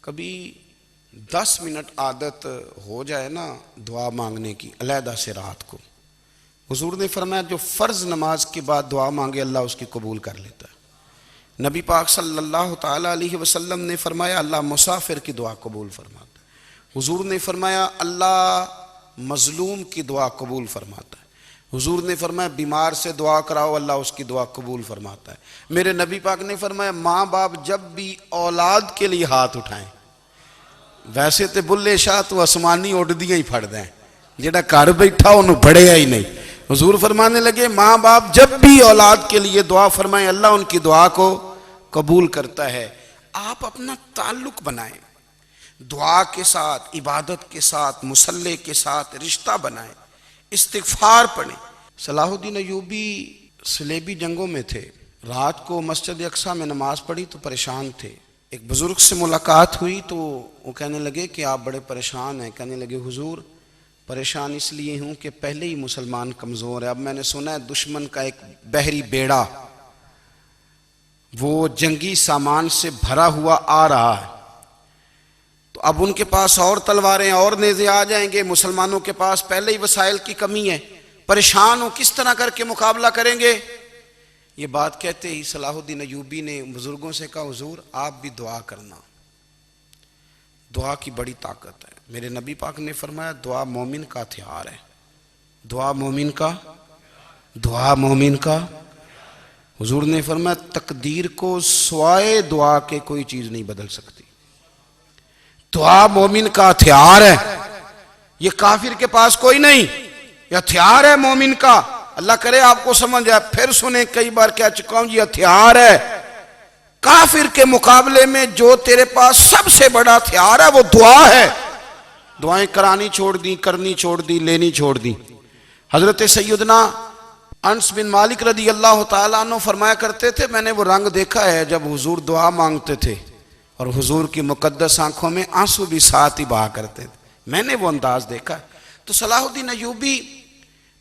کبھی 10 منٹ عادت ہو جائے نا دعا مانگنے کی علیحدہ سے رات کو، حضور نے فرمایا جو فرض نماز کے بعد دعا مانگے اللہ اس کی قبول کر لیتا ہے۔ نبی پاک صلی اللہ تعالیٰ علیہ وسلم نے فرمایا اللہ مسافر کی دعا قبول فرماتا ہے۔ حضور نے فرمایا اللہ مظلوم کی دعا قبول فرماتا ہے۔ حضور نے فرمایا بیمار سے دعا کراؤ اللہ اس کی دعا قبول فرماتا ہے۔ میرے نبی پاک نے فرمایا ماں باپ جب بھی اولاد کے لیے ہاتھ اٹھائیں، ویسے تے بلے شاہ تو آسمانی اڈدیاں ہی پھڑ دیں، جڑا گھر بیٹھا انہوں بڑھیا ہی نہیں۔ حضور فرمانے لگے ماں باپ جب بھی اولاد کے لیے دعا فرمائیں اللہ ان کی دعا کو قبول کرتا ہے۔ آپ اپنا تعلق بنائیں دعا کے ساتھ، عبادت کے ساتھ، مصلی کے ساتھ رشتہ بنائیں، استغفار پڑھیں۔ صلاح الدین ایوبی صلیبی جنگوں میں تھے، رات کو مسجد اقصی میں نماز پڑھی تو پریشان تھے۔ ایک بزرگ سے ملاقات ہوئی تو وہ کہنے لگے کہ آپ بڑے پریشان ہیں۔ کہنے لگے حضور پریشان اس لیے ہوں کہ پہلے ہی مسلمان کمزور ہے، اب میں نے سنا ہے دشمن کا ایک بحری بیڑا وہ جنگی سامان سے بھرا ہوا آ رہا ہے، تو اب ان کے پاس اور تلواریں اور نیزے آ جائیں گے، مسلمانوں کے پاس پہلے ہی وسائل کی کمی ہے، پریشان ہو کس طرح کر کے مقابلہ کریں گے۔ یہ بات کہتے ہی صلاح الدین ایوبی نے بزرگوں سے کہا حضور آپ بھی دعا کرنا، دعا کی بڑی طاقت ہے۔ میرے نبی پاک نے فرمایا دعا مومن کا ہتھیار ہے، دعا مومن کا حضور نے فرمایا تقدیر کو سوائے دعا کے کوئی چیز نہیں بدل سکتی۔ دعا مومن کا ہتھیار ہے، یہ کافر کے پاس کوئی نہیں، یہ ہتھیار ہے مومن کا۔ اللہ کرے آپ کو سمجھ آئے، پھر سنیں کئی بار کہہ چکا ہوں یہ ہتھیار ہے۔ کافر کے مقابلے میں جو تیرے پاس سب سے بڑا ہتھیار ہے وہ دعا ہے۔ دعائیں کرانی چھوڑ دی، کرنی چھوڑ دی، لینی چھوڑ دی۔ حضرت سیدنا انس بن مالک رضی اللہ تعالیٰ عنہ فرمایا کرتے تھے میں نے وہ رنگ دیکھا ہے جب حضور دعا مانگتے تھے اور حضور کی مقدس آنکھوں میں آنسو بھی ساتھ ہی بہا کرتے تھے، میں نے وہ انداز دیکھا ہے۔ تو صلاح الدین ایوبی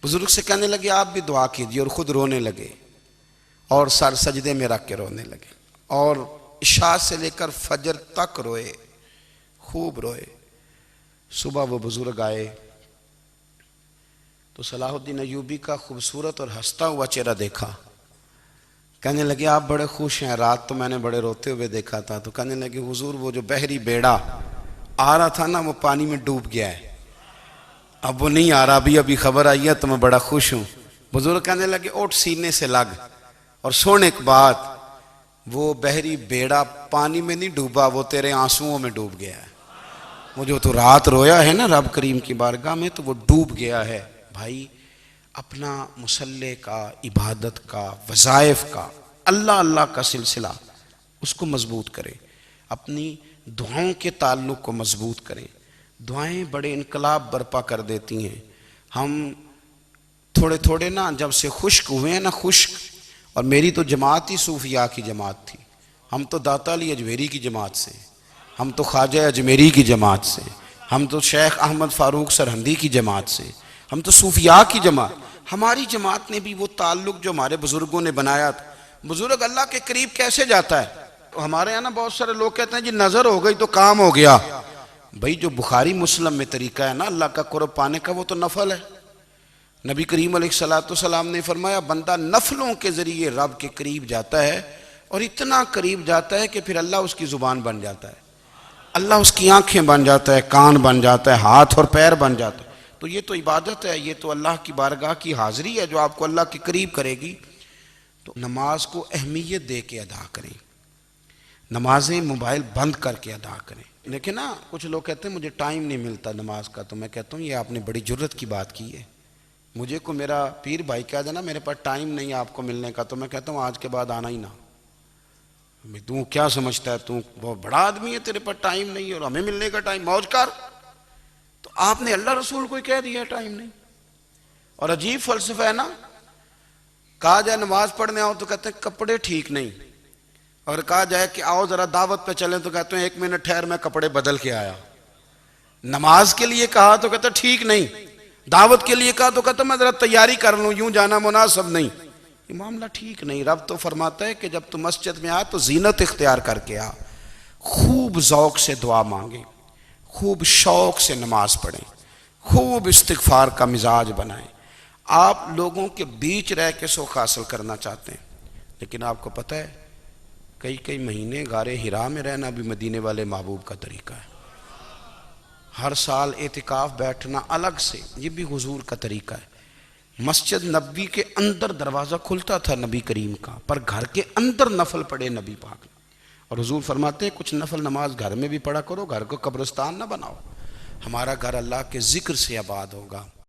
بزرگ سے کہنے لگے آپ بھی دعا کیجئے، اور خود رونے لگے اور سر سجدے میں رکھ کے رونے لگے، اور عشاء سے لے کر فجر تک روئے، خوب روئے۔ صبح وہ بزرگ آئے تو صلاح الدین ایوبی کا خوبصورت اور ہنستا ہوا چہرہ دیکھا، کہنے لگے آپ بڑے خوش ہیں، رات تو میں نے بڑے روتے ہوئے دیکھا تھا۔ تو کہنے لگے حضور وہ جو بحری بیڑا آ رہا تھا نا وہ پانی میں ڈوب گیا ہے، اب وہ نہیں آ رہا، ابھی خبر آئی ہے تو میں بڑا خوش ہوں۔ بزرگ کہنے لگے اٹھ سینے سے لگ، اور سن ایک بات، وہ بحری بیڑا پانی میں نہیں ڈوبا، وہ تیرے آنسوؤں میں ڈوب گیا ہے۔ وہ جو تو رات رویا ہے نا رب کریم کی بارگاہ میں تو وہ ڈوب گیا ہے۔ بھائی اپنا مصلی کا، عبادت کا، وظائف کا، اللہ اللہ کا سلسلہ اس کو مضبوط کرے، اپنی دعاؤں کے تعلق کو مضبوط کریں۔ دعائیں بڑے انقلاب برپا کر دیتی ہیں۔ ہم تھوڑے تھوڑے نا جب سے خشک ہوئے ہیں نا، خشک، اور میری تو جماعت ہی صوفیاء کی جماعت تھی، ہم تو داتا علی اجمیری کی جماعت سے، ہم تو خواجہ اجمیری کی جماعت سے، ہم تو شیخ احمد فاروق سرہندی کی جماعت سے، ہم تو صوفیاء کی جماعت۔ ہماری جماعت نے بھی وہ تعلق جو ہمارے بزرگوں نے بنایا تھا۔ بزرگ اللہ کے قریب کیسے جاتا ہے؟ ہمارے یہاں نا بہت سارے لوگ کہتے ہیں جی نظر ہو گئی تو کام ہو گیا۔ بھئی جو بخاری مسلم میں طریقہ ہے نا اللہ کا قرب پانے کا وہ تو نفل ہے۔ نبی کریم علیہ السلام نے فرمایا بندہ نفلوں کے ذریعے رب کے قریب جاتا ہے، اور اتنا قریب جاتا ہے کہ پھر اللہ اس کی زبان بن جاتا ہے، اللہ اس کی آنکھیں بن جاتا ہے، کان بن جاتا ہے، ہاتھ اور پیر بن جاتا ہے۔ تو یہ تو عبادت ہے، یہ تو اللہ کی بارگاہ کی حاضری ہے جو آپ کو اللہ کے قریب کرے گی۔ تو نماز کو اہمیت دے کے ادا کریں، نمازیں موبائل بند کر کے ادا کریں۔ لیکن نا کچھ لوگ کہتے ہیں مجھے ٹائم نہیں ملتا نماز کا، تو میں کہتا ہوں یہ آپ نے بڑی جرت کی بات کی ہے۔ مجھے کو میرا پیر بھائی کہہ دینا میرے پاس ٹائم نہیں ہے آپ کو ملنے کا، تو میں کہتا ہوں آج کے بعد آنا ہی نہ۔ تو کیا سمجھتا ہے تو بہت بڑا آدمی ہے، تیرے پاس ٹائم نہیں ہے اور ہمیں ملنے کا ٹائم، موج کر۔ تو آپ نے اللہ رسول کو کہہ دیا ٹائم نہیں۔ اور عجیب فلسفہ ہے نا، کہا جائے نماز پڑھنے آؤ تو کہتے ہیں کپڑے ٹھیک نہیں، اور کہا جائے کہ آؤ ذرا دعوت پہ چلیں تو کہتے ہیں 1 منٹ ٹھہر میں کپڑے بدل کے آیا۔ نماز کے لیے کہا تو کہتے ہیں ٹھیک نہیں، دعوت کے لیے کہا تو کہتے ہیں میں ذرا تیاری کر لوں، یوں جانا مناسب نہیں۔ یہ معاملہ ٹھیک نہیں۔ رب تو فرماتا ہے کہ جب تو مسجد میں آ تو زینت اختیار کر کے آ، خوب ذوق سے دعا مانگیں، خوب شوق سے نماز پڑھیں، خوب استغفار کا مزاج بنائیں۔ آپ لوگوں کے بیچ رہ کے سکھ حاصل کرنا چاہتے ہیں، لیکن آپ کو پتہ ہے کئی مہینے غار حرا میں رہنا بھی مدینے والے محبوب کا طریقہ ہے۔ ہر سال اعتکاف بیٹھنا الگ سے، یہ بھی حضور کا طریقہ ہے۔ مسجد نبوی کے اندر دروازہ کھلتا تھا نبی کریم کا، پر گھر کے اندر نفل پڑے نبی پاک نے، اور حضور فرماتے ہیں کچھ نفل نماز گھر میں بھی پڑھا کرو، گھر کو قبرستان نہ بناؤ۔ ہمارا گھر اللہ کے ذکر سے آباد ہوگا۔